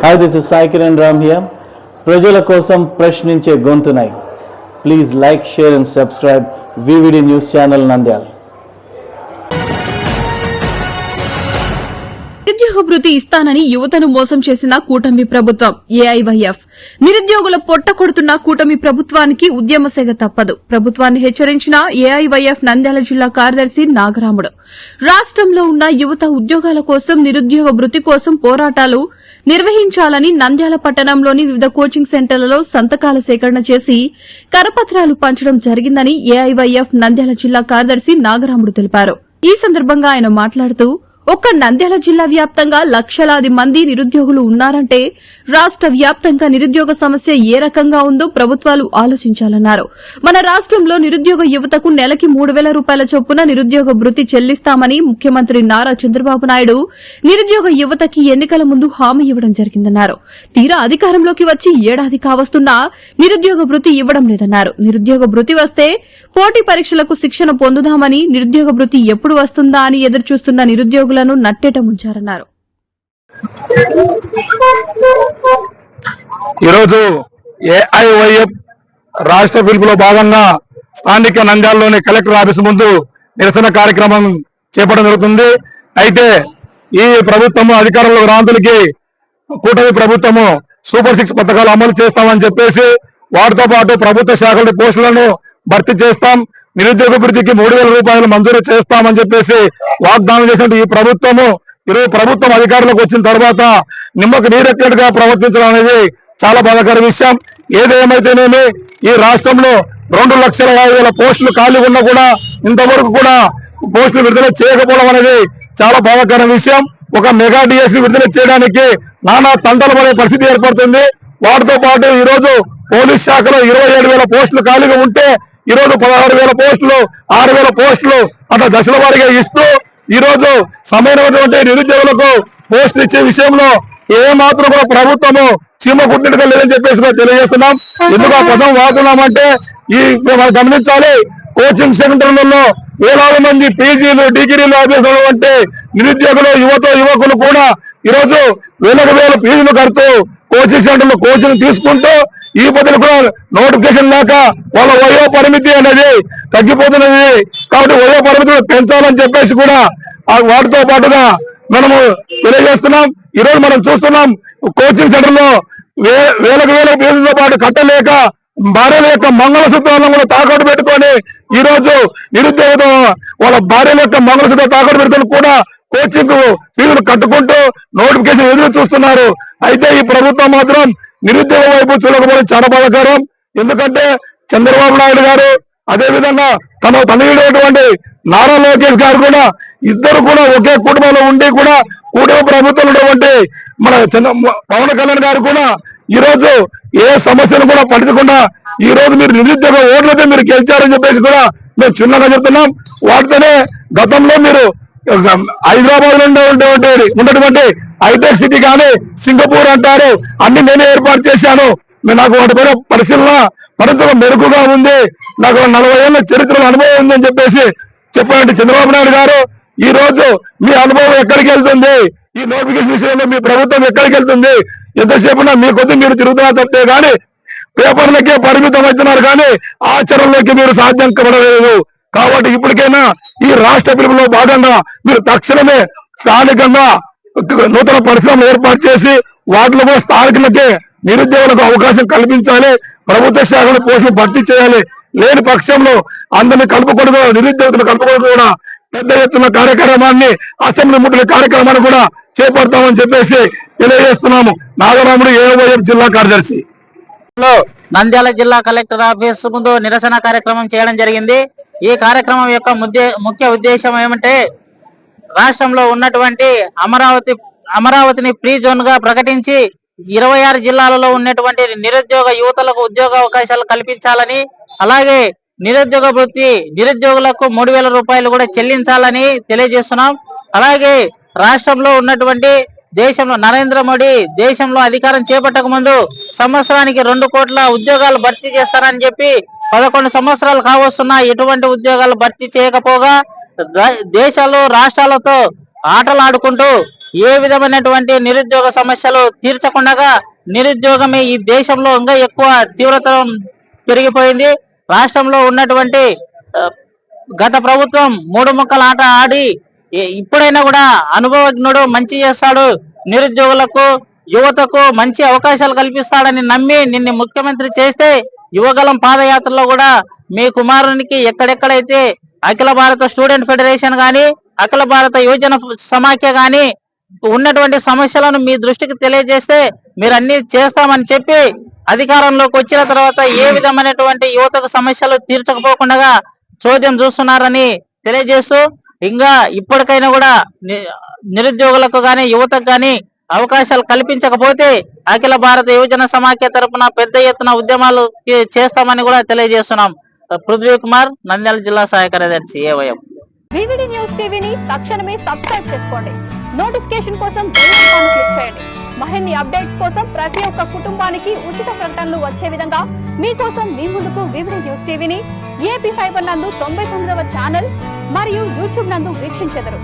Hi, this is Sai Kiran Ram here. ప్రజల కోసం ప్రశ్నించే గొంతునై please like, share and subscribe VVD news channel Nandyal. నిరుద్యోగ భృతి ఇస్తానని యువతను మోసం చేసిన కూటమి ప్రభుత్వం ఏఐవైఎఫ్. నిరుద్యోగుల పొట్ట కొడుతున్న కూటమి ప్రభుత్వానికి ఉద్యమ సెగ తప్పదు. ప్రభుత్వాన్ని హెచ్చరించిన ఏఐవైఎఫ్ నంద్యాల జిల్లా కార్యదర్శి నాగరాముడు రాష్ట్రంలో ఉన్న యువత ఉద్యోగాల కోసం, నిరుద్యోగ భృతి కోసం పోరాటాలు నిర్వహించాలని నంద్యాల పట్టణంలోని వివిధ కోచింగ్ సెంటర్లలో సంతకాల సేకరణ చేసి కరపత్రాలు పంచడం జరిగిందని ఏఐవైఎఫ్ నంద్యాల జిల్లా కార్యదర్శి నాగరాముడు తెలిపారు. ఈ సందర్భంగా ఆయన మాట్లాడుతూ, ఒక్క నంద్యాల జిల్లా వ్యాప్తంగా లక్షలాది మంది నిరుద్యోగులు ఉన్నారంటే రాష్ట్ర వ్యాప్తంగా నిరుద్యోగ సమస్య ఏ రకంగా ఉందో ప్రభుత్వాలు ఆలోచించాలన్నారు. మన రాష్ట్రంలో నిరుద్యోగ యువతకు నెలకి 3,000 రూపాయల చొప్పున నిరుద్యోగ భృతి చెల్లిస్తామని ముఖ్యమంత్రి నారా చంద్రబాబు నాయుడు నిరుద్యోగ యువతకి ఎన్నికల ముందు హామీ ఇవ్వడం జరిగిందన్నారు. తీరా అధికారంలోకి వచ్చి ఏడాది కావస్తున్నా నిరుద్యోగ భృతి ఇవ్వడం లేదన్నారు. నిరుద్యోగ భృతి వస్తే పోటీ పరీక్షలకు శిక్షణ పొందుదామని, నిరుద్యోగ భృతి ఎప్పుడు వస్తుందా అని ఎదురుచూస్తున్న నిరుద్యోగులను నట్టేట ముంచారన్నారు. ఈరోజు ఏఐవైఎఫ్ రాష్ట్ర పిలుపులో భాగంగా స్థానిక నంద్యాలలోని కలెక్టర్ ఆఫీస్ ముందు నిరసన కార్యక్రమం చేపట్టడం జరుగుతుంది. అయితే ఈ ప్రభుత్వము అధికారంలో రాంతులకి కూటమి ప్రభుత్వము సూపర్ 6 పథకాలు అమలు చేస్తామని చెప్పేసి, వాటితో పాటు ప్రభుత్వ శాఖల పోస్టులను భర్తీ చేస్తాం, నిరుద్యోగ భృతికి 3,000 రూపాయలు మంజూరు చేస్తామని చెప్పేసి వాగ్దానం చేసినట్టు ఈ ప్రభుత్వము ఈరోజు ప్రభుత్వం అధికారంలోకి వచ్చిన తర్వాత నిమ్మకు నీరెక్కినట్టుగా ప్రవర్తించడం అనేది చాలా బాధాకర విషయం. ఏదేమైతేనేమి ఈ రాష్ట్రంలో 2,50,000 పోస్టులు ఖాళీ ఉన్నా కూడా ఇంతవరకు కూడా పోస్టులు విడుదల చేయకపోవడం అనేది చాలా బాధాకర విషయం. ఒక మెగా డిఎస్ విడుదల చేయడానికి నానా తంటాలు పడే పరిస్థితి ఏర్పడుతుంది. వాటితో పాటు ఈ రోజు పోలీస్ శాఖలో 27,000 పోస్టులు ఖాళీగా ఉంటే ఈ రోజు 16,000 పోస్టులు, 6,000 పోస్టులు అట్లా దశల వారీగా ఇస్తూ ఈ రోజు సమైనటువంటి నిరుద్యోగులకు పోస్టులు ఇచ్చే విషయంలో ఏ మాత్రం కూడా ప్రభుత్వము చీమ కుట్టినట్టుగా లేదని చెప్పేసి కూడా తెలియజేస్తున్నాం. ఎందుకు ఆ పదం వాడుతున్నామంటే మనం గమనించాలి, కోచింగ్ సెంటర్లలో వేలాది మంది పీజీలు, డిగ్రీలు అభ్యసించినటువంటి నిరుద్యోగులు, యువకులు కూడా ఈరోజు వేలకు వేల ఫీజులు కడుతూ కోచింగ్ సెంటర్లో కోచింగ్ తీసుకుంటూ ఈ బదులు కూడా నోటిఫికేషన్ లేక వాళ్ళ వయో పరిమితి అనేది తగ్గిపోతున్నది. కాబట్టి వయో పరిమితి పెంచాలని చెప్పేసి కూడా వాటితో పాటుగా మనము తెలియజేస్తున్నాం. ఈ రోజు మనం చూస్తున్నాం, కోచింగ్ సెంటర్ లో వేలకు వేల ఫీజులతో పాటు కట్టలేక భార్యల యొక్క మంగళసూత్రాలను కూడా తాకట్టు పెట్టుకొని ఈ రోజు నిరుద్యోగ వాళ్ళ భార్యల యొక్క మంగళసూత్రం తాకట్టు పెట్టుకొని కూడా కోచింగ్ ఫీజులు కట్టుకుంటూ నోటిఫికేషన్ ఎదురు చూస్తున్నారు. అయితే ఈ ప్రభుత్వం మాత్రం నిరుద్యోగ వైపు చూడకపోవడం చాలా బాధాకరం. ఎందుకంటే చంద్రబాబు నాయుడు గారు, అదేవిధంగా తన తనయుడైనటువంటి నారా లోకేష్ గారు కూడా ఇద్దరు కూడా ఒకే కుటుంబంలో ఉండి కూడా కూటమి ప్రభుత్వం ఉన్నటువంటి మన పవన్ కళ్యాణ్ గారు కూడా ఈ రోజు ఏ సమస్యను కూడా పట్టించకుండా ఈ రోజు మీరు నిరుద్యోగ ఓట్లతో మీరు గెలిచారని చెప్పేసి కూడా మేము చిన్నగా చెప్తున్నాం. వాటితోనే గతంలో మీరు హైదరాబాద్ లో ఉన్నటువంటి హైటెక్ సిటీ కానీ సింగపూర్ అంటారు, అన్ని నేనే ఏర్పాటు చేశాను, నాకు వాటి పైన పరిశీలన మరింత మెరుగుగా ఉంది, నాకు 40 ఏళ్ల చరిత్రలో అనుభవం ఉందని చెప్పేసి చెప్పాలంటే చంద్రబాబు నాయుడు గారు ఈ రోజు మీ అనుభవం ఎక్కడికి వెళ్తుంది? ఈ నోటిఫికేషన్ విషయంలో మీ ప్రభుత్వం ఎక్కడికి వెళ్తుంది? ఎంతసేపు మీ కొద్ది మీరు తిరుగుతున్నారు తప్పితే కానీ పేపర్లకే పరిమితం అవుతున్నారు, కానీ ఆచరణలోకి మీరు సాధ్యం కావలేదు. కాబట్టి ఇప్పటికైనా ఈ రాష్ట్ర పిలుపులో భాగంగా మీరు తక్షణమే స్థానికంగా నూతన పరిశ్రమలు ఏర్పాటు చేసి వాటిలో కూడా స్థానికులకే నిరుద్యోగులకు అవకాశం కల్పించాలి, ప్రభుత్వ శాఖల పోస్టులు భర్తీ చేయాలి. లేని పక్షంలో అందరినీ కలుపుకూడదు, నిరుద్యోగులు కలుపుకూడదు కూడా పెద్ద ఎత్తున కార్యక్రమాన్ని, అసెంబ్లీ ముట్టడి కార్యక్రమాన్ని కూడా చేపడతామని చెప్పేసి తెలియజేస్తున్నాము. నాగరాముడు, ఏఐవైఎఫ్ జిల్లా కార్యదర్శి. నంద్యాల జిల్లా కలెక్టర్ ఆఫీస్ ముందు నిరసన కార్యక్రమం చేయడం జరిగింది. ఈ కార్యక్రమం యొక్క ముఖ్య ఉద్దేశం ఏమంటే, రాష్ట్రంలో ఉన్నటువంటి అమరావతిని ఫ్రీ జోన్ గా ప్రకటించి 26 జిల్లాలలో ఉన్నటువంటి నిరుద్యోగ యువతలకు ఉద్యోగ అవకాశాలు కల్పించాలని, అలాగే నిరుద్యోగ వృత్తి నిరుద్యోగులకు 3,000 రూపాయలు కూడా చెల్లించాలని తెలియజేస్తున్నాం. అలాగే రాష్ట్రంలో ఉన్నటువంటి దేశంలో నరేంద్ర మోడీ దేశంలో అధికారం చేపట్టక ముందు సంవత్సరానికి 2 కోట్ల ఉద్యోగాలు భర్తీ చేస్తారని చెప్పి 11 సంవత్సరాలు కావస్తున్నా ఎటువంటి ఉద్యోగాలు భర్తీ చేయకపోగా దేశాలు రాష్ట్రాలతో ఆటలాడుకుంటూ ఏ విధమైనటువంటి నిరుద్యోగ సమస్యలు తీర్చకుండా నిరుద్యోగమే ఈ దేశంలో ఇంకా ఎక్కువ తీవ్రత పెరిగిపోయింది. రాష్ట్రంలో ఉన్నటువంటి గత ప్రభుత్వం మూడు ముక్కల ఆట ఆడి ఇప్పుడైనా కూడా అనుభవజ్ఞుడు మంచి చేస్తాడు, నిరుద్యోగులకు యువతకు మంచి అవకాశాలు కల్పిస్తాడని నమ్మి నిన్ను ముఖ్యమంత్రి చేస్తే యువగలం పాదయాత్రలో కూడా మీ కుమారునికి ఎక్కడెక్కడైతే అఖిల భారత స్టూడెంట్ ఫెడరేషన్ గాని అఖిల భారత యువజన సమాఖ్య గాని ఉన్నటువంటి సమస్యలను మీ దృష్టికి తెలియజేస్తే మీరు అన్ని చేస్తామని చెప్పి అధికారంలోకి వచ్చిన తర్వాత ఏ విధమైనటువంటి యువతకు సమస్యలు తీర్చకపోకుండా చోద్యం చూస్తున్నారని తెలియజేస్తూ ఇంకా ఇప్పటికైనా కూడా నిరుద్యోగులకు గాని యువతకు గాని అవకాశాలు కల్పించకపోతే అఖిల భారత యువజన సమాఖ్య తరపున పెద్ద ఎత్తున ఉద్యమాలు చేస్తామని కూడా తెలియజేస్తున్నాం. పృథ్వీ కుమార్, నంద్యాల జిల్లా సహాయ కార్యదర్శి ఏవైఎం. వివిడి న్యూస్ టీవీని తక్షణమే సబ్స్క్రైబ్ చేసుకోండి. నోటిఫికేషన్ కోసం బెల్ ఐకాన్ క్లిక్ చేయండి. మరిన్ని అప్డేట్స్ కోసం ప్రతి ఒక్క కుటుంబానికి ఉచిత ప్రకటనలు వచ్చే విధంగా మీకోసం మీ ముందుకు వివిడి న్యూస్ టీవీని ఏపీ ఫైబర్ నందు 99వ ఛానల్ మరియు యూట్యూబ్ నందు వీక్షించెదరు.